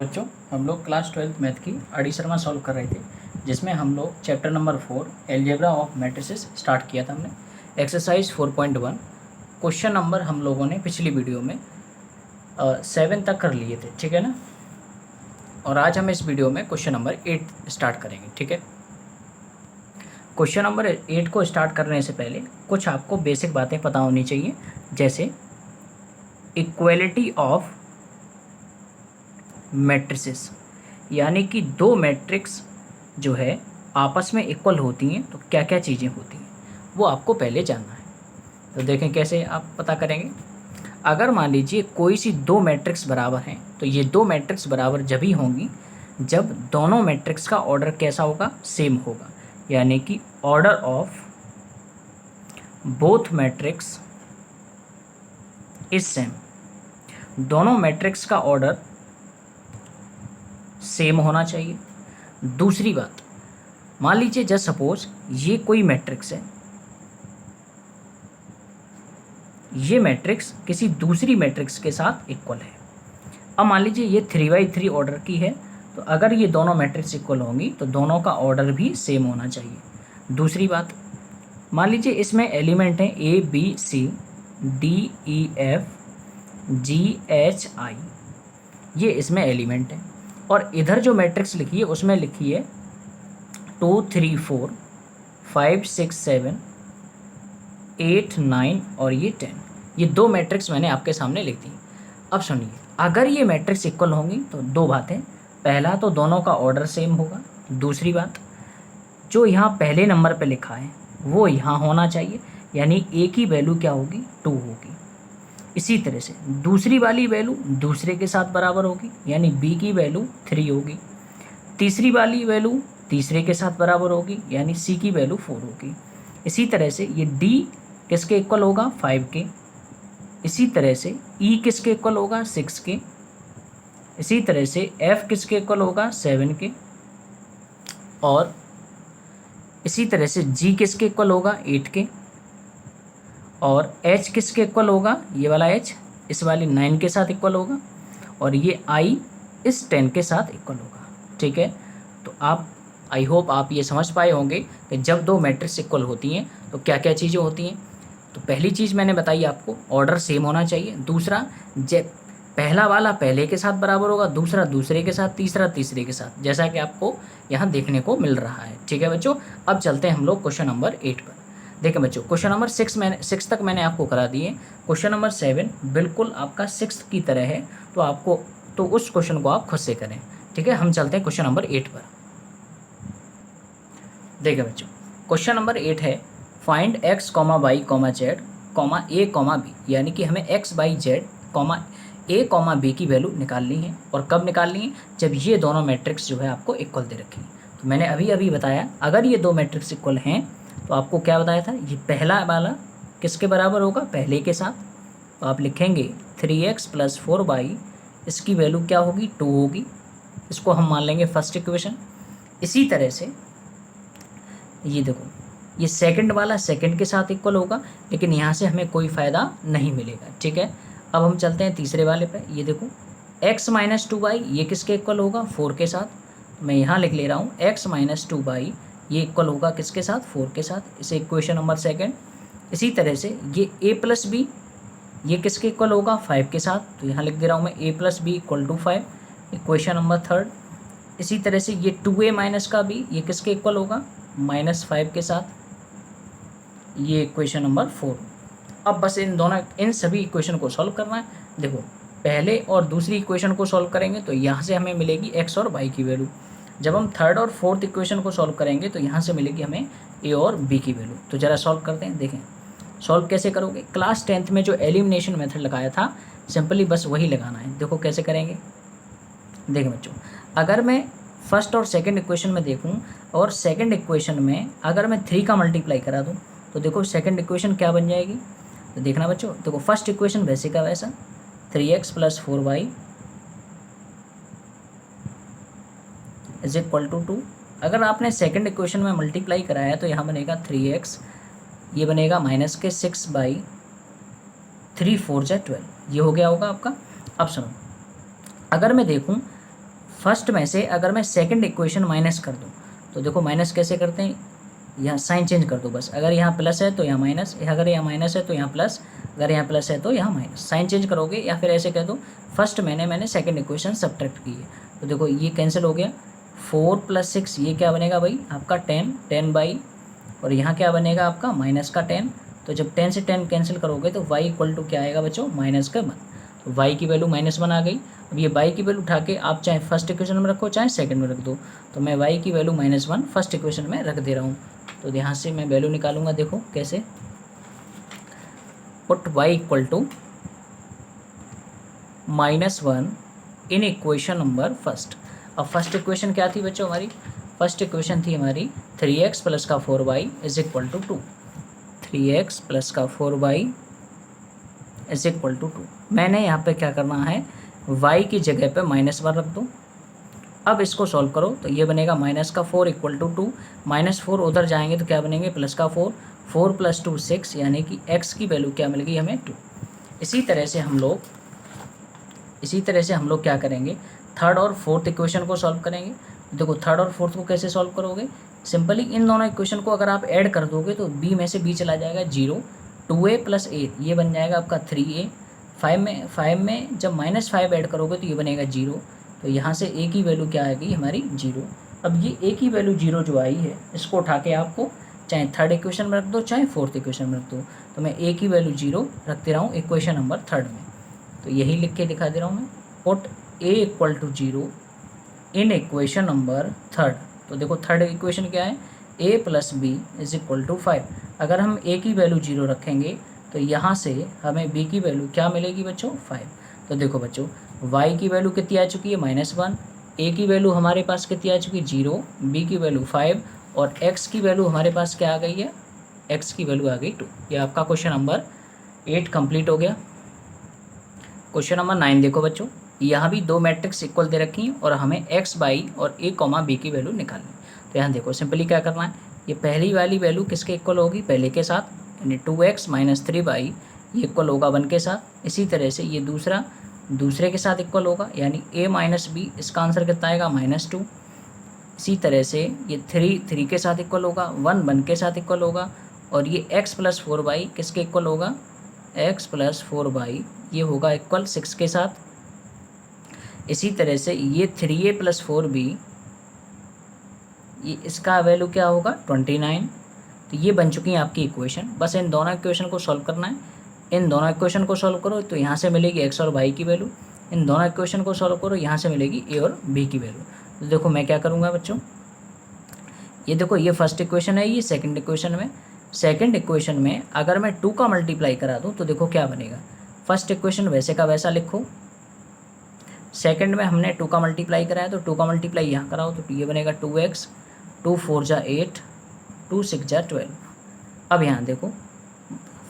बच्चों, हम लोग क्लास 12th मैथ की एडिशन सॉल्व कर रहे थे, जिसमें हम लोग chapter number 4 algebra of matrices start किया था हमने। एक्सरसाइज 4.1 क्वेश्चन नंबर हम लोगों ने पिछली वीडियो में 7 तक कर लिए थे, ठीक है ना। और आज हम इस वीडियो में क्वेश्चन नंबर 8 स्टार्ट करेंगे, ठीक है। क्वेश्चन नंबर 8 को स्टार्ट करने से पहले कुछ आपको बेसिक बातें पता होनी चाहिए, जैसे इक्वलिटी ऑफ मैट्रिसेस, यानी कि दो मैट्रिक्स जो है आपस में इक्वल होती हैं तो क्या क्या चीज़ें होती हैं वो आपको पहले जानना है। तो देखें कैसे आप पता करेंगे। अगर मान लीजिए कोई सी दो मैट्रिक्स बराबर हैं तो ये दो मैट्रिक्स बराबर जब ही होंगी जब दोनों मैट्रिक्स का ऑर्डर कैसा होगा, सेम होगा, यानी कि order of both matrix is same. दोनों मैट्रिक्स का ऑर्डर सेम होना चाहिए। दूसरी बात, मान लीजिए जस्ट सपोज ये कोई मैट्रिक्स है, ये मैट्रिक्स किसी दूसरी मैट्रिक्स के साथ इक्वल है। अब मान लीजिए ये 3/3 ऑर्डर की है, तो अगर ये दोनों मैट्रिक्स इक्वल होंगी तो दोनों का ऑर्डर भी सेम होना चाहिए। दूसरी बात, मान लीजिए इसमें एलिमेंट हैं ABCDEFGHI, ये इसमें एलिमेंट है। और इधर जो मैट्रिक्स लिखी है उसमें लिखी है 2 3 4 5 6 7 8 9 और ये 10। ये दो मैट्रिक्स मैंने आपके सामने लिख दी। अब सुनिए, अगर ये मैट्रिक्स इक्वल होंगी तो दो बातें, पहला तो दोनों का ऑर्डर सेम होगा। दूसरी बात, जो यहाँ पहले नंबर पे लिखा है वो यहाँ होना चाहिए, यानी ए की वैल्यू क्या होगी, 2 होगी। इसी तरह से दूसरी वाली वैल्यू दूसरे के साथ बराबर होगी, यानी बी की वैल्यू 3 होगी। तीसरी वाली वैल्यू तीसरे के साथ बराबर होगी, यानी सी की वैल्यू 4 होगी। इसी तरह से ये डी किसके इक्वल होगा, 5 के। इसी तरह से ई किसके इक्वल होगा, 6 के। इसी तरह से एफ किसके इक्वल होगा, 7 के। और इसी तरह से जी किसके इक्वल होगा, 8 के। और h किसके इक्वल होगा, ये वाला h इस वाली 9 के साथ इक्वल होगा, और ये i इस 10 के साथ इक्वल होगा, ठीक है। तो आप आई होप आप ये समझ पाए होंगे कि जब दो मैट्रिक्स इक्वल होती हैं तो क्या क्या चीज़ें होती हैं। तो पहली चीज़ मैंने बताई आपको, ऑर्डर सेम होना चाहिए। दूसरा, पहला वाला पहले के साथ बराबर होगा, दूसरा दूसरे के साथ, तीसरा तीसरे के साथ, जैसा कि आपको यहाँ देखने को मिल रहा है, ठीक है बच्चों। अब चलते हैं हम लोग क्वेश्चन नंबर 8 पर। देखिए बच्चों, क्वेश्चन नंबर 6 तक मैंने आपको करा दिए। क्वेश्चन नंबर 7 बिल्कुल आपका 6 की तरह है, तो उस क्वेश्चन को आप खुद से करें, ठीक है। हम चलते हैं क्वेश्चन नंबर 8 पर। देखिए बच्चों, क्वेश्चन नंबर 8 है find x, y, z, a, b, यानी कि हमें x, y, z, a, b की वैल्यू निकालनी है। और कब निकालनी है, जब ये दोनों मैट्रिक्स जो है आपको इक्वल दे रखी है। तो मैंने अभी बताया, अगर ये दो मैट्रिक्स इक्वल हैं तो आपको क्या बताया था, ये पहला वाला किसके बराबर होगा, पहले के साथ। तो आप लिखेंगे 3x + 4y, इसकी वैल्यू क्या होगी, 2 होगी। इसको हम मान लेंगे फर्स्ट इक्वेशन। इसी तरह से ये देखो, ये सेकंड वाला सेकंड के साथ इक्वल होगा, लेकिन यहाँ से हमें कोई फ़ायदा नहीं मिलेगा, ठीक है। अब हम चलते हैं तीसरे वाले पे। ये देखो x - 2y, ये किसके इक्वल होगा, 4 के साथ। मैं यहाँ लिख ले रहा हूँ x - 2y, ये इक्वल होगा किसके साथ, 4 के साथ। इसे इक्वेशन नंबर सेकंड। इसी तरह से ये a + b, ये किसके इक्वल होगा, 5 के साथ। तो यहाँ लिख दे रहा हूँ मैं a + b = 5, equation number third. इसी तरह से ये 2a - का b, ये किसके इक्वल होगा, -5 के साथ, ये इक्वेशन नंबर 4। अब बस इन सभी इक्वेशन को सॉल्व करना है। देखो, पहले और दूसरी इक्वेशन को सॉल्व करेंगे तो यहाँ से हमें मिलेगी x और y की वैल्यू। जब हम थर्ड और फोर्थ इक्वेशन को सॉल्व करेंगे तो यहाँ से मिलेगी हमें a और b की वैल्यू। तो ज़रा सॉल्व करते हैं। देखें सॉल्व कैसे करोगे, क्लास 10th में जो एलिमिनेशन मेथड लगाया था, सिंपली बस वही लगाना है। देखो कैसे करेंगे। देखें बच्चों, अगर मैं फर्स्ट और सेकंड इक्वेशन में देखूं और सेकंड इक्वेशन में अगर मैं 3 का मल्टीप्लाई करा दूं तो देखो सेकंड इक्वेशन क्या बन जाएगी। तो देखना बच्चों, देखो फर्स्ट इक्वेशन वैसे का वैसा 3x + 4y = 2। अगर आपने सेकंड इक्वेशन में मल्टीप्लाई कराया तो यहाँ बनेगा 3x, ये बनेगा -6/3 4 × 12, ये हो गया होगा आपका। अब सुनो, अगर मैं देखूँ फर्स्ट में से अगर मैं सेकंड इक्वेशन माइनस कर दूँ तो देखो माइनस कैसे करते हैं, यहाँ साइन चेंज कर दो बस। अगर यहाँ प्लस है तो यहाँ माइनस, अगर यहाँ माइनस है तो यहाँ प्लस, अगर यहाँ प्लस है तो यहाँ माइनस, साइन चेंज करोगे। या फिर ऐसे कह दो फर्स्ट मैंने सेकंड इक्वेशन सब्ट्रैक्ट की है, तो देखो ये कैंसिल हो गया। 4 + 6 ये क्या बनेगा भाई आपका 10 बाई, और यहाँ क्या बनेगा आपका माइनस का 10। तो जब 10 से 10 कैंसिल करोगे तो y इक्वल टू क्या आएगा बच्चों, -1। तो y की वैल्यू -1 आ गई। अब ये y की वैल्यू उठा के आप चाहे फर्स्ट इक्वेशन में रखो चाहे सेकंड में रख दो। तो मैं y की वैल्यू -1 फर्स्ट इक्वेशन में रख दे रहा हूँ। तो यहाँ से मैं वैल्यू निकालूंगा, देखो कैसे, put y equal to -1 in equation number first. अब फर्स्ट इक्वेशन क्या थी बच्चों हमारी, फर्स्ट इक्वेशन थी हमारी 3x + 4y = 2। 3x + 4y = 2। मैंने यहाँ पे क्या करना है, y की जगह पे -1 रख दो। अब इसको सॉल्व करो तो ये बनेगा -4 = 2, -4 उधर जाएंगे तो क्या बनेंगे +4, 4 + 2 6, यानी कि x की वैल्यू क्या मिल गई हमें 2। इसी तरह से हम लोग क्या करेंगे, थर्ड और फोर्थ इक्वेशन को सॉल्व करेंगे। देखो थर्ड और फोर्थ को कैसे सॉल्व करोगे, सिंपली इन दोनों इक्वेशन को अगर आप ऐड कर दोगे तो b में से b चला जाएगा 0, 2a + 8 ये बन जाएगा आपका 3a। 5 में जब -5 ऐड करोगे तो ये बनेगा 0। तो यहाँ से a की वैल्यू क्या आएगी हमारी 0। अब ये a की वैल्यू 0 जो आई है इसको उठा के आपको चाहे थर्ड इक्वेशन में रख दो चाहे फोर्थ इक्वेशन में रख दो। तो मैं a की वैल्यू 0 रख दे रहा हूँ इक्वेशन नंबर थर्ड में। तो यही लिख के दिखा दे रहा हूँ मैं, put a = 0 in equation number third. तो देखो थर्ड इक्वेशन क्या है, a + b = 5। अगर हम a की वैल्यू 0 रखेंगे तो यहाँ से हमें b की वैल्यू क्या मिलेगी बच्चों 5। तो देखो बच्चों y की वैल्यू कितनी आ चुकी है -1, a की वैल्यू हमारे पास कितनी आ चुकी है 0, b की वैल्यू 5 और x की वैल्यू हमारे पास क्या आ गई है, x की वैल्यू आ गई 2। ये आपका क्वेश्चन नंबर 8 कंप्लीट हो गया। क्वेश्चन नंबर 9 देखो बच्चों, यहाँ भी दो मैट्रिक्स इक्वल दे रखी हैं और हमें x/y और a, b की वैल्यू निकालनी। तो यहाँ देखो सिंपली क्या करना है, ये पहली वाली वैल्यू किसके इक्वल होगी, पहले के साथ, यानी 2x - 3y ये इक्वल होगा 1 के साथ। इसी तरह से ये दूसरे के साथ इक्वल होगा, यानी a - b, इसका आंसर कितना आएगा -2। इसी तरह से ये 3 के साथ इक्वल होगा, 1 के साथ इक्वल होगा, और ये x + 4y किसके इक्वल होगा, x + 4y ये होगा इक्वल 6 के साथ। इसी तरह से ये 3a + 4b ये इसका वैल्यू क्या होगा 29। तो ये बन चुकी है आपकी इक्वेशन। बस इन दोनों इक्वेशन को सॉल्व करना है। इन दोनों इक्वेशन को सॉल्व करो तो यहाँ से मिलेगी x और y की वैल्यू, इन दोनों इक्वेशन को सॉल्व करो यहाँ से मिलेगी a और b की वैल्यू। तो देखो मैं क्या करूँगा बच्चों, ये देखो ये फर्स्ट इक्वेशन है, ये सेकंड इक्वेशन में अगर मैं 2 का मल्टीप्लाई करा दूँ तो देखो क्या बनेगा। फर्स्ट इक्वेशन वैसे का वैसा लिखो, सेकंड में हमने 2 का मल्टीप्लाई कराया तो 2 का मल्टीप्लाई यहाँ कराओ तो ये बनेगा 2x, 2 4 = 8, 2 6 = 12। अब यहाँ देखो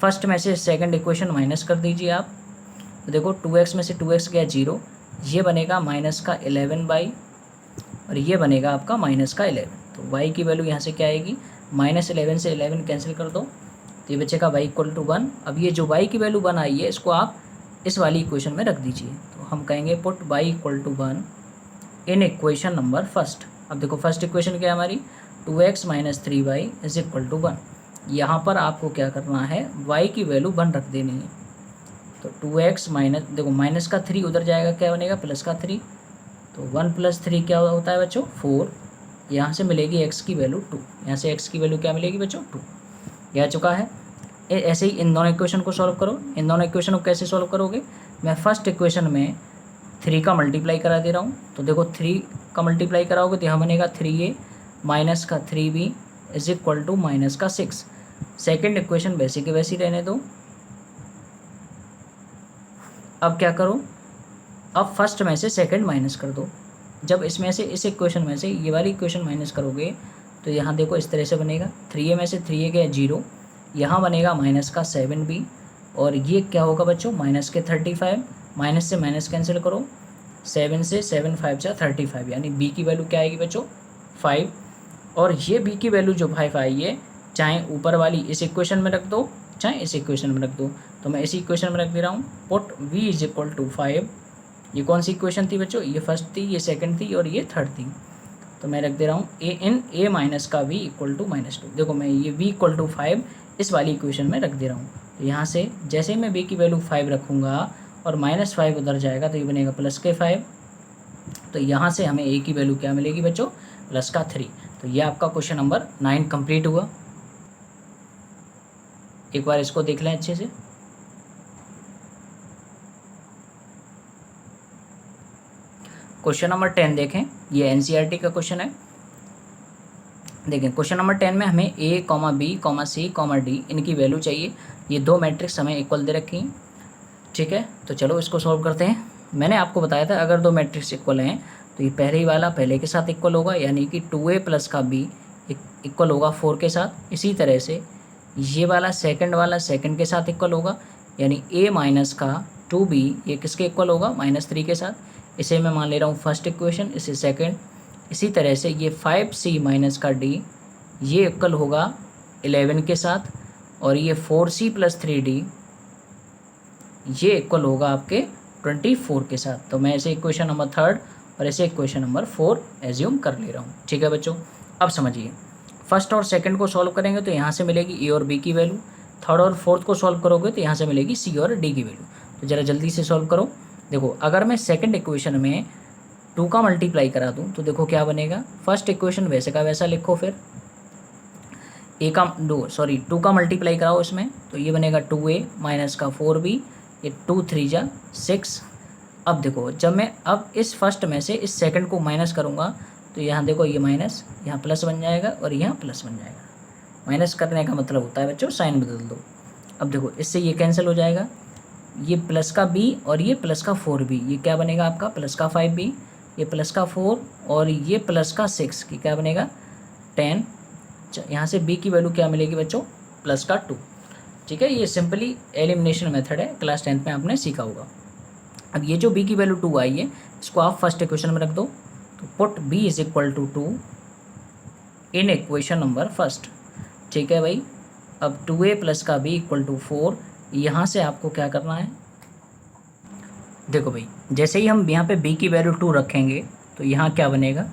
फर्स्ट में से सेकंड इक्वेशन माइनस कर दीजिए आप, तो देखो 2x में से 2x गया 0, ये बनेगा -11/, और ये बनेगा आपका -11। तो y की वैल्यू यहाँ से क्या आएगी, -11 से 11 कैंसिल कर दो तो ये बचेगा y = 1। अब ये जो y की वैल्यू 1 आई है इसको आप इस वाली इक्वेशन में रख दीजिए। तो हम कहेंगे put y = 1 in equation number first. अब देखो फर्स्ट इक्वेशन क्या है हमारी, 2x - 3y = 1। यहाँ पर आपको क्या करना है, y की वैल्यू 1 रख देनी है। तो 2x देखो माइनस का 3 उधर जाएगा, क्या बनेगा प्लस का 3। तो 1 + 3 क्या होता है बच्चों 4। यहाँ से मिलेगी x की वैल्यू 2, यहाँ से x की वैल्यू क्या मिलेगी बच्चों 2। यह आ चुका है। ऐसे ही इन दोनों इक्वेशन को सॉल्व करो। इन दोनों इक्वेशन को कैसे सॉल्व करोगे, मैं फर्स्ट इक्वेशन में 3 का मल्टीप्लाई करा दे रहा हूँ। तो देखो 3 का मल्टीप्लाई कराओगे तो यहाँ बनेगा 3a माइनस का 3b = -6। सेकेंड इक्वेशन वैसे के वैसे ही रहने दो। अब क्या करो, अब फर्स्ट में से सेकंड माइनस कर दो। जब इसमें से इस इक्वेशन में से ये वाली इक्वेशन माइनस करोगे तो यहाँ देखो इस तरह से बनेगा, 3a में से 3a गया 0, यहाँ बनेगा -7b, और ये क्या होगा बच्चों -35, माइनस से माइनस कैंसिल करो, 7 से 7 5 = 35, यानी b की वैल्यू क्या आएगी बच्चों 5। और ये b की वैल्यू जो 5 आई है, चाहे ऊपर वाली इस इक्वेशन में रख दो चाहे इस इक्वेशन में रख दो। तो मैं इसी इक्वेशन में रख दे रहा हूँ, पुट v = 5 ये कौन सी इक्वेशन थी बच्चों, ये फर्स्ट थी, ये सेकंड थी और ये थर्ड थी। तो मैं रख दे रहा हूँ ए इन ए माइनस का वी इक्वल टू -2। देखो मैं ये वी इक्वल टू 5 इस वाली इक्वेशन में रख दे रहा हूँ। तो यहाँ से जैसे ही मैं वी की वैल्यू 5 रखूँगा और -5 उधर जाएगा तो ये बनेगा +5। तो यहाँ से हमें ए की वैल्यू क्या मिलेगी बच्चों, +3। तो ये आपका क्वेश्चन नंबर 9 कंप्लीट हुआ। एक बार इसको देख लें अच्छे से। क्वेश्चन नंबर 10 देखें, ये एनसीईआरटी का क्वेश्चन है। देखें क्वेश्चन नंबर 10 में हमें ए, बी, सी, डी इनकी वैल्यू चाहिए। ये दो मैट्रिक्स हमें इक्वल दे रखी हैं, ठीक है। तो चलो इसको सॉल्व करते हैं। मैंने आपको बताया था अगर दो मैट्रिक्स इक्वल हैं तो ये पहले ही वाला पहले के साथ इक्वल होगा, यानी कि 2a प्लस का b इक्वल होगा 4 के साथ। इसी तरह से ये वाला सेकंड के साथ इक्वल होगा, यानी a माइनस का 2b ये किसके इक्वल होगा, -3 के साथ। इसे मैं मान ले रहा हूँ फर्स्ट इक्वेशन, इसे सेकंड। इसी तरह से ये 5c माइनस का d ये इक्वल होगा 11 के साथ, और ये 4c प्लस 3d ये इक्वल होगा आपके 24 के साथ। तो मैं ऐसे इक्वेशन नंबर 3 और ऐसे इक्वेशन नंबर 4 एज्यूम कर ले रहा हूँ, ठीक है बच्चों। अब समझिए, फर्स्ट और सेकंड को सॉल्व करेंगे तो यहाँ से मिलेगी ए और बी की वैल्यू। थर्ड और फोर्थ को सॉल्व करोगे तो यहाँ से मिलेगी सी और डी की वैल्यू। तो ज़रा जल्दी से सॉल्व करो। देखो अगर मैं सेकंड इक्वेशन में 2 का मल्टीप्लाई करा दूँ तो देखो क्या बनेगा। फर्स्ट इक्वेशन वैसे का वैसा लिखो, फिर 2 का मल्टीप्लाई कराओ इसमें, तो ये बनेगा 2a माइनस का 4b, ये 2 3 जा 6। अब देखो जब मैं अब इस फर्स्ट में से इस सेकंड को माइनस करूँगा तो यहाँ देखो ये माइनस यहाँ प्लस बन जाएगा और यहाँ प्लस बन जाएगा। माइनस करने का मतलब होता है बच्चों साइन बदल दो। अब देखो इससे ये कैंसिल हो जाएगा, ये प्लस का b और ये प्लस का 4b, ये क्या बनेगा आपका प्लस का 5b, ये प्लस का 4 और ये प्लस का 6 की क्या बनेगा 10। यहाँ से b की वैल्यू क्या मिलेगी बच्चों, प्लस का 2, ठीक है। ये सिंपली एलिमिनेशन मेथड है, क्लास 10th में आपने सीखा होगा। अब ये जो b की वैल्यू 2 आई है इसको आप फर्स्ट इक्वेशन में रख दो। तो put b is equal to 2 in equation number first, ठीक है भाई। अब 2a प्लस का b इक्वल टू 4, यहाँ से आपको क्या करना है, देखो भाई जैसे ही हम यहाँ पे b की वैल्यू 2 रखेंगे तो यहाँ क्या बनेगा,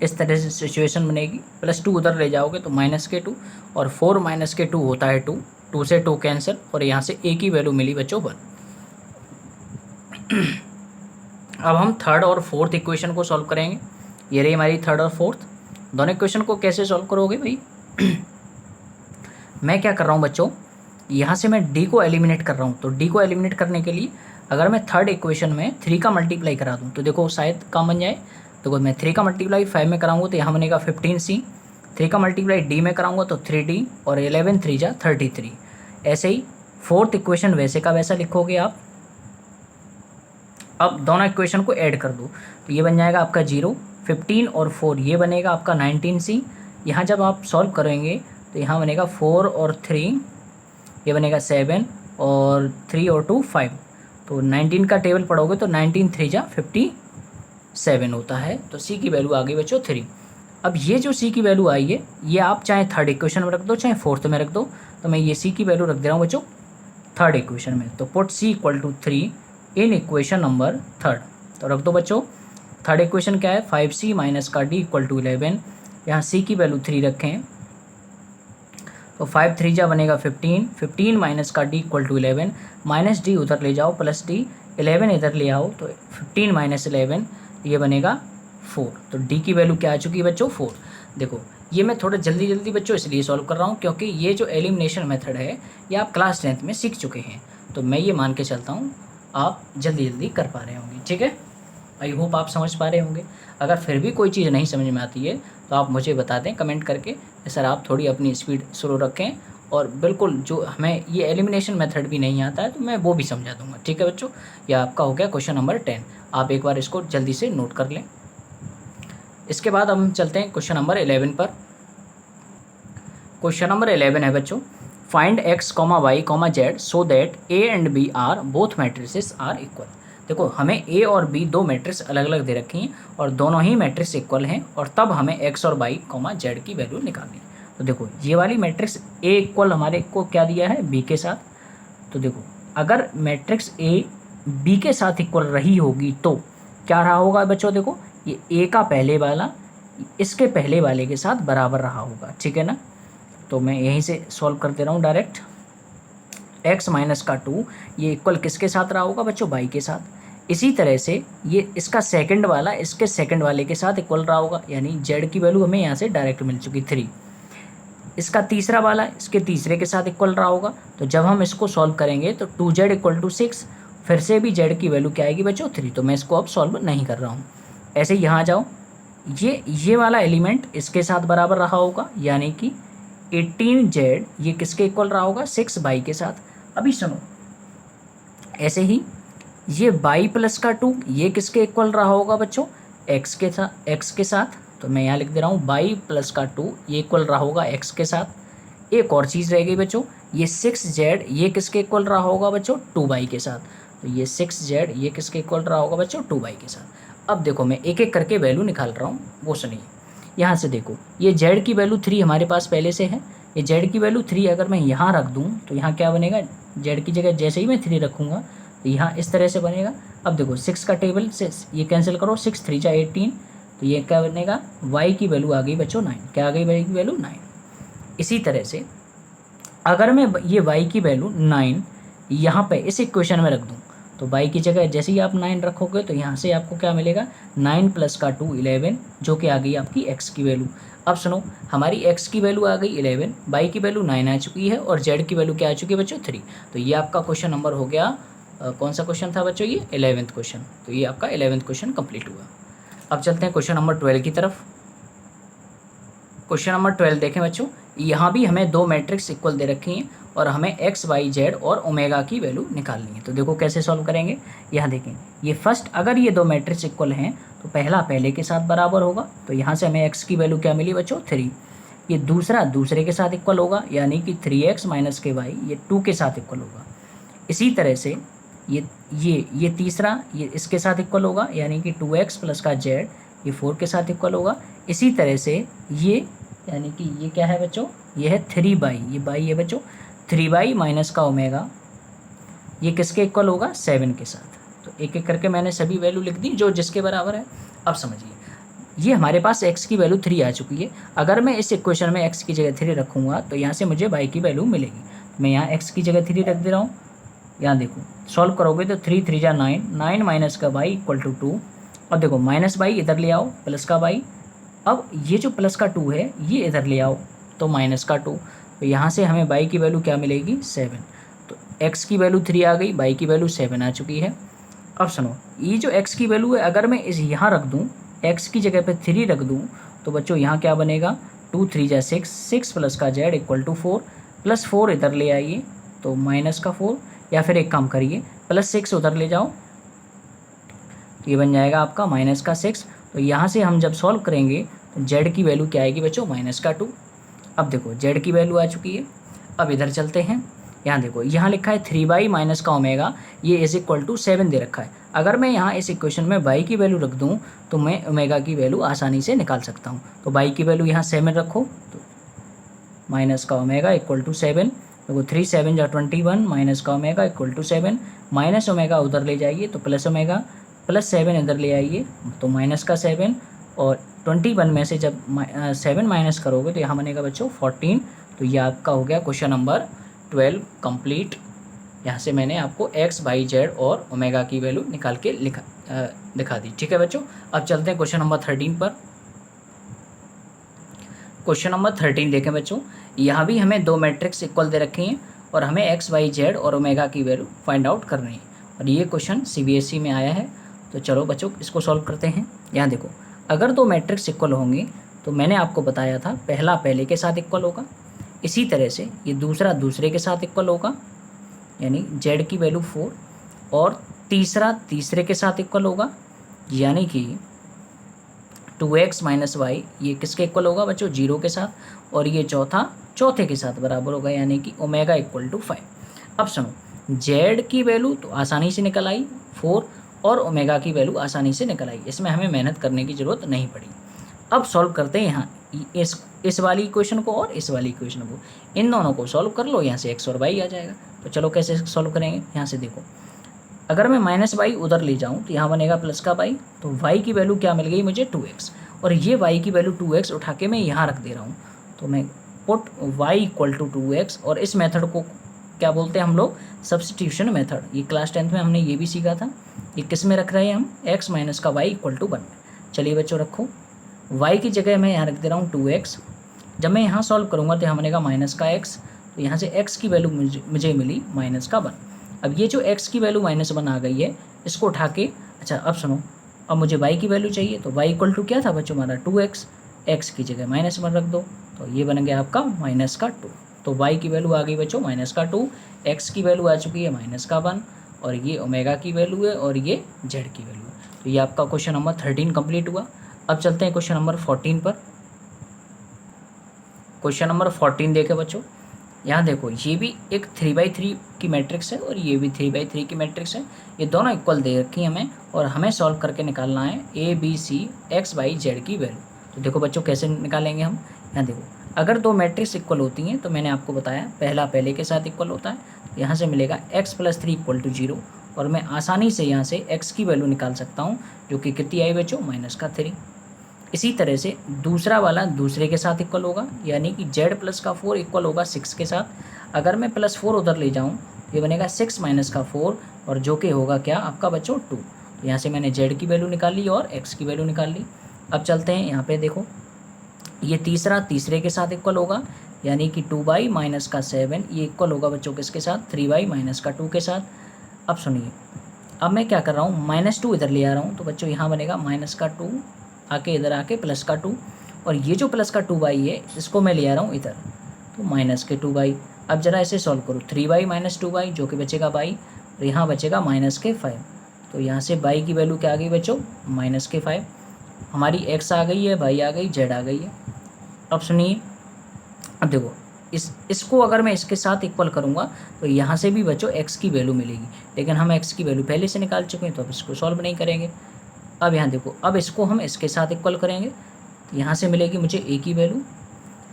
इस तरह से सिचुएशन बनेगी। +2 उधर ले जाओगे तो -2 और 4 -2 होता है 2, 2 से 2 कैंसिल और यहाँ से a की वैल्यू मिली बच्चों 1। अब हम थर्ड और फोर्थ इक्वेशन को सॉल्व करेंगे। ये रही हमारी थर्ड और फोर्थ। दोनों इक्वेशन को कैसे सॉल्व करोगे भाई मैं क्या कर रहा हूँ बच्चों, यहाँ से मैं d को एलिमिनेट कर रहा हूँ। तो d को एलिमिनेट करने के लिए अगर मैं थर्ड इक्वेशन में 3 का मल्टीप्लाई करा दूँ तो देखो शायद काम बन जाए। देखो मैं 3 का मल्टीप्लाई 5 में कराऊंगा तो यहाँ बनेगा 15c, 3 का मल्टीप्लाई d में कराऊंगा तो 3d और 11 3 जा 33। ऐसे ही फोर्थ इक्वेशन वैसे का वैसा लिखोगे आप। अब दोनों इक्वेशन को ऐड कर दो तो ये बन जाएगा आपका 0, 15 और 4 ये बनेगा आपका 19c। यहाँ जब आप सॉल्व करेंगे तो यहाँ बनेगा 4 और 3 ये बनेगा 7 और 3 और 2 5। तो 19 का टेबल पढ़ोगे तो 19 3 जा 57 होता है। तो c की वैल्यू आ गई बच्चों 3। अब ये जो c की वैल्यू आई है ये आप चाहे थर्ड इक्वेशन में रख दो चाहे फोर्थ में रख दो। तो मैं ये c की वैल्यू रख दे रहा हूँ बच्चों थर्ड इक्वेशन में। तो put c equal to 3 in equation number third. तो रख दो बच्चों, थर्ड इक्वेशन क्या है 5c माइनस का d इक्वल टू 11। यहाँ c की वैल्यू 3 रखें तो 5 3 जा बनेगा 15, 15 माइनस का d equal to 11, minus d उधर ले जाओ प्लस d, 11 इधर ले आओ तो 15 माइनस 11 ये बनेगा 4। तो d की वैल्यू क्या आ चुकी है बच्चों 4। देखो ये मैं थोड़ा जल्दी बच्चों इसलिए सॉल्व कर रहा हूँ क्योंकि ये जो एलिमिनेशन मेथड है ये आप क्लास 10th में सीख चुके हैं। तो मैं ये मान के चलता हूँ आप जल्दी कर पा रहे होंगे, ठीक है। आई होप आप समझ पा रहे होंगे। अगर फिर भी कोई चीज़ नहीं समझ में आती है तो आप मुझे बता दें कमेंट करके, सर आप थोड़ी अपनी स्पीड स्लो रखें। और बिल्कुल जो हमें ये एलिमिनेशन मेथड भी नहीं आता है तो मैं वो भी समझा दूंगा, ठीक है बच्चों। यह आपका हो गया क्वेश्चन नंबर 10। आप एक बार इसको जल्दी से नोट कर लें। इसके बाद हम चलते हैं क्वेश्चन नंबर 11 पर। क्वेश्चन नंबर 11 है बच्चों, find x, y, z so that a and b are both matrices are equal. देखो हमें a और b दो मैट्रिक्स अलग अलग दे रखी हैं और दोनों ही मैट्रिक्स इक्वल हैं और तब हमें x और y, z की वैल्यू निकालनी है। तो देखो ये वाली मैट्रिक्स a इक्वल हमारे को क्या दिया है b के साथ। तो देखो अगर मैट्रिक्स a बी के साथ इक्वल रही होगी तो क्या रहा होगा बच्चों, देखो ये ए का पहले वाला इसके पहले वाले के साथ बराबर रहा होगा, ठीक है ना। तो मैं यहीं से सॉल्व कर दे रहा हूँ डायरेक्ट। x माइनस का 2 ये इक्वल किसके साथ रहा होगा बच्चों, y के साथ। इसी तरह से ये इसका सेकंड वाला इसके सेकंड वाले के साथ इक्वल रहा होगा, यानी z की वैल्यू हमें यहाँ से डायरेक्ट मिल चुकी 3। इसका तीसरा वाला इसके तीसरे के साथ इक्वल रहा होगा, तो जब हम इसको सॉल्व करेंगे तो 2z इक्वल टू 6, फिर से भी z की वैल्यू क्या आएगी बच्चों 3। तो मैं इसको अब सॉल्व नहीं कर रहा हूँ। ऐसे यहाँ जाओ, ये वाला एलिमेंट इसके साथ बराबर रहा होगा, यानी कि 18z ये किसके इक्वल रहा होगा, 6y के साथ। अभी सुनो, ऐसे ही ये y प्लस का 2 ये किसके इक्वल रहा होगा बच्चों, x के साथ। तो मैं यहाँ लिख दे रहा हूँ y प्लस का 2 ये इक्वल रहा होगा x के साथ। एक और चीज़ रह गई बच्चों, ये 6z ये किसके इक्वल रहा होगा बच्चों, 2y के साथ। तो ये 6z ये किसके इक्वल रहा होगा बच्चों, 2y के साथ। अब देखो मैं एक एक करके वैल्यू निकाल रहा हूँ, वो सुनिए। यहाँ से देखो ये z की वैल्यू 3 हमारे पास पहले से है। ये z की वैल्यू 3 अगर मैं यहाँ रख दूँ तो यहाँ क्या बनेगा, z की जगह जैसे ही मैं 3 रखूँगा तो यहाँ इस तरह से बनेगा। अब देखो 6 का टेबल से ये कैंसिल करो, 6 3 जा 18, तो ये क्या बनेगा, y की वैल्यू आ गई बच्चों 9। क्या आ गई y की वैल्यू 9। इसी तरह से अगर मैं ये y की वैल्यू 9 यहाँ पे इस इक्वेशन में रख दूँ तो y की जगह जैसे ही आप 9 रखोगे तो यहाँ से आपको क्या मिलेगा, 9 प्लस का 2 11, जो कि आ गई आपकी x की वैल्यू। अब सुनो, हमारी x की वैल्यू आ गई 11, y की वैल्यू 9 आ चुकी है और z की वैल्यू क्या आ चुकी है बच्चों 3। तो ये आपका क्वेश्चन नंबर हो गया, कौन सा क्वेश्चन था बच्चों, ये 11th क्वेश्चन। तो ये आपका 11th क्वेश्चन कंप्लीट हुआ। अब चलते हैं क्वेश्चन नंबर 12 की तरफ। क्वेश्चन नंबर 12 देखें बच्चों, यहाँ भी हमें दो मैट्रिक्स इक्वल दे रखी हैं और हमें x y z और ओमेगा की वैल्यू निकालनी है। तो देखो कैसे सॉल्व करेंगे। यहाँ देखें, ये फर्स्ट अगर ये दो मैट्रिक्स इक्वल हैं तो पहला पहले के साथ बराबर होगा, तो यहाँ से हमें x की वैल्यू क्या मिली बच्चों 3। ये दूसरा दूसरे के साथ इक्वल होगा, यानी कि 3x माइनस के y ये 2 के साथ इक्वल होगा। इसी तरह से ये तीसरा ये इसके साथ इक्वल होगा, यानी कि 2x प्लस का z ये 4 के साथ इक्वल होगा। इसी तरह से ये यानी कि ये क्या है बच्चों, ये है 3y, ये y है बच्चों 3y माइनस का ओमेगा ये किसके इक्वल होगा 7 के साथ। तो एक एक करके मैंने सभी वैल्यू लिख दी जो जिसके बराबर है। अब समझिए, ये हमारे पास x की वैल्यू 3 आ चुकी है। अगर मैं इस इक्वेशन में x की जगह 3 रखूँगा तो यहाँ से मुझे y की वैल्यू मिलेगी। मैं यहाँ x की जगह 3 रख दे रहा हूँ। यहाँ देखो सॉल्व करोगे तो 3 3 जा 9, 9 माइनस का y इक्वल टू 2। अब देखो माइनस y इधर ले आओ, प्लस का y। अब ये जो प्लस का 2 है ये इधर ले आओ तो माइनस का 2। तो यहाँ से हमें y की वैल्यू क्या मिलेगी 7। तो x की वैल्यू 3 आ गई, y की वैल्यू 7 आ चुकी है। अब सुनो, ये जो x की वैल्यू है अगर मैं इस यहाँ रख दूँ, x की जगह पे 3 रख दूँ तो बच्चों यहाँ क्या बनेगा 2 3 जा 6, 6 प्लस का z इक्वल टू 4, प्लस 4 इधर ले आइए तो माइनस का 4, या फिर एक काम करिए प्लस 6 उधर ले जाओ तो ये बन जाएगा आपका माइनस का 6। तो यहाँ से हम जब सॉल्व करेंगे तो z की वैल्यू क्या आएगी बच्चों माइनस का 2। अब देखो z की वैल्यू आ चुकी है। अब इधर चलते हैं, यहाँ देखो यहाँ लिखा है 3y माइनस का ओमेगा ये इज इक्वल टू 7 दे रखा है। अगर मैं यहाँ इस इक्वेशन में y की वैल्यू रख दूँ तो मैं ओमेगा की वैल्यू आसानी से निकाल सकता हूँ। तो y की वैल्यू यहाँ 7 रखो तो माइनस का ओमेगा इक्वल टू 7। देखो 3 7 जा 21 माइनस का omega equal to 7, minus omega उधर ले जाइए तो प्लस ओमेगा, प्लस 7 इधर ले आइए तो माइनस का 7, और 21 में से जब 7 माइनस करोगे तो यहाँ बनेगा बच्चों 14। तो ये आपका हो गया क्वेश्चन नंबर 12 कंप्लीट। यहाँ से मैंने आपको x y z और ओमेगा की वैल्यू निकाल के दिखा दी। ठीक है बच्चों, अब चलते हैं क्वेश्चन नंबर 13 पर। क्वेश्चन नंबर 13 देखें बच्चों, यहाँ भी हमें दो मैट्रिक्स इक्वल दे रखे हैं और हमें x y z और ओमेगा की वैल्यू फाइंड आउट करनी है। और ये क्वेश्चन CBSE में आया है। तो चलो बच्चों इसको सॉल्व करते हैं। यहाँ देखो, अगर दो मैट्रिक्स इक्वल होंगे तो मैंने आपको बताया था पहला पहले के साथ इक्वल होगा, इसी तरह से ये दूसरा दूसरे के साथ इक्वल होगा, यानी z की वैल्यू 4, और तीसरा तीसरे के साथ इक्वल होगा, यानी कि 2x माइनस वाई ये किसके इक्वल होगा बच्चों 0 के साथ, और ये चौथा चौथे के साथ बराबर होगा, यानी कि ओमेगा इक्वल टू 5। अब सुनो, z की वैल्यू तो आसानी से निकल आई 4 और ओमेगा की वैल्यू आसानी से निकल आई, इसमें हमें मेहनत करने की ज़रूरत नहीं पड़ी। अब सॉल्व करते हैं यहाँ इस वाली इक्वेशन को और इस वाली इक्वेशन को, इन दोनों को सॉल्व कर लो, यहाँ से x और y आ जाएगा। तो चलो कैसे सॉल्व करेंगे, यहाँ से देखो अगर मैं माइनस वाई उधर ले जाऊँ तो यहाँ बनेगा प्लस का वाई, तो वाई की वैल्यू क्या मिल गई मुझे 2x, और ये वाई की वैल्यू 2x उठा के मैं यहाँ रख दे रहा हूँ। तो मैं put y equal to 2x, और इस मेथड को क्या बोलते हैं हम लोग, सब्सटीट्यूशन मेथड। ये क्लास 10th में हमने ये भी सीखा था। ये किस में रख रहे हैं हम, x माइनस का y इक्वल टू 1 में। चलिए बच्चों रखो, y की जगह मैं यहाँ रख दे रहा हूँ 2x। जब मैं यहाँ सॉल्व करूँगा तो यहाँ बनेगा माइनस का x, तो यहाँ से x की वैल्यू मुझे मिली माइनस का 1। अब ये जो x की वैल्यू -1 आ गई है, इसको उठा के, अच्छा अब सुनो, अब मुझे y की वैल्यू चाहिए, तो y इक्वल टू क्या था बच्चों हमारा 2x, x की जगह -1 रख दो, तो ये बन गया आपका -2। तो y की वैल्यू आ गई बच्चों -2, x की वैल्यू आ चुकी है -1, और ये ओमेगा की वैल्यू है, और ये z की वैल्यू है। तो ये आपका क्वेश्चन नंबर 13 कंप्लीट हुआ। अब चलते हैं क्वेश्चन नंबर 14 पर। क्वेश्चन नंबर 14 देखे बच्चों, यहाँ देखो ये भी एक 3×3 की मैट्रिक्स है, और ये भी 3×3 की मैट्रिक्स है। ये दोनों इक्वल दे रखी है हमें, और हमें सॉल्व करके निकालना है a b c x y z की वैल्यू। तो देखो बच्चों कैसे निकालेंगे हम, यहाँ देखो, अगर दो मैट्रिक्स इक्वल होती हैं तो मैंने आपको बताया पहला पहले के साथ इक्वल होता है, तो यहाँ से मिलेगा x + 3 = 0, और मैं आसानी से यहाँ से x की वैल्यू निकाल सकता हूँ, जो कि कितनी आई बच्चों, -3। इसी तरह से दूसरा वाला दूसरे के साथ इक्वल होगा, यानी कि z + का 4 इक्वल होगा 6 के साथ। अगर मैं +4 उधर ले जाऊँ, ये बनेगा 6 - का 4, और जो कि होगा क्या आपका बच्चों 2। तो यहाँ से मैंने z की वैल्यू निकाल ली और x की वैल्यू निकाल ली। अब चलते हैं यहाँ पे, देखो ये तीसरा तीसरे के साथ इक्वल होगा, यानी कि 2y - का 7, ये इक्वल होगा बच्चों किसके साथ, 3y - का 2 के साथ। अब सुनिए, अब मैं क्या कर रहा हूँ, -2 इधर ले आ रहा हूँ, तो बच्चों यहाँ बनेगा -2 आके इधर आके +2, और ये जो +2y है इसको मैं ले आ रहा हूँ इधर, तो -2y। अब जरा इसे सॉल्व करो, 3y - 2y जो कि बचेगा y, और यहाँ बचेगा -5। तो यहाँ से y की वैल्यू क्या आ गई बच्चों, -5। हमारी x आ गई है, y आ गई, z आ गई है। अब सुनिए, अब देखो इसको अगर मैं इसके साथ इक्वल करूँगा तो यहाँ से भी बच्चों x की वैल्यू मिलेगी, लेकिन हम x की वैल्यू पहले से निकाल चुके हैं, तो अब इसको सॉल्व नहीं करेंगे। अब यहाँ देखो, अब इसको हम इसके साथ इक्वल करेंगे, तो यहाँ से मिलेगी मुझे a की वैल्यू।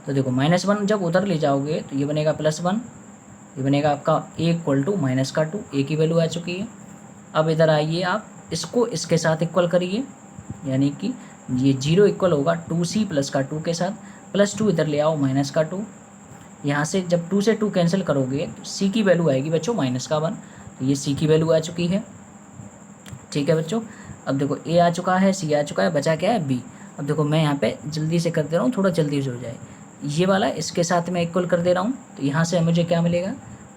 तो देखो -1 जब उधर ले जाओगे तो ये बनेगा +1, ये बनेगा आपका a = -2, a की वैल्यू आ चुकी है। अब इधर आइए, आप इसको इसके साथ इक्वल करिए, यानी कि ये 0 इक्वल होगा 2c + का 2 के साथ, +2 इधर ले आओ -2। यहाँ से जब 2 से 2 कैंसिल करोगे तो c की वैल्यू आएगी बच्चों -1, तो ये c की वैल्यू आ चुकी है। ठीक है बच्चों, अब देखो a आ चुका है, c आ चुका है, बचा क्या है b। अब देखो मैं यहाँ पे जल्दी से कर दे रहा हूँ, थोड़ा जल्दी से हो जाए। ये वाला इसके साथ मैं इक्वल कर दे रहा हूँ, तो यहाँ से मुझे क्या मिलेगा,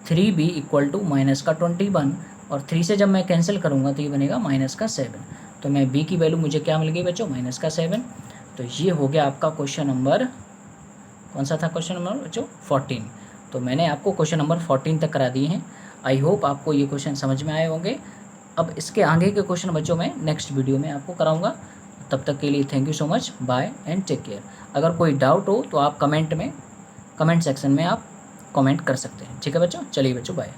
3b = -21, और 3 से जब मैं कैंसिल करूँगा तो ये बनेगा -7। तो मैं b की वैल्यू मुझे क्या मिल गई बच्चों, -7। तो ये हो गया आपका क्वेश्चन नंबर, कौन सा था क्वेश्चन नंबर बच्चों, 14। तो मैंने आपको क्वेश्चन नंबर 14 तक करा दिए हैं। आई होप आपको ये क्वेश्चन समझ में आए होंगे। अब इसके आगे के क्वेश्चन बच्चों मैं नेक्स्ट वीडियो में आपको कराऊंगा। तब तक के लिए thank you so much, bye and take care. अगर कोई डाउट हो तो आप कमेंट सेक्शन में आप कमेंट कर सकते हैं। ठीक है बच्चों, चलिए बच्चों बाय।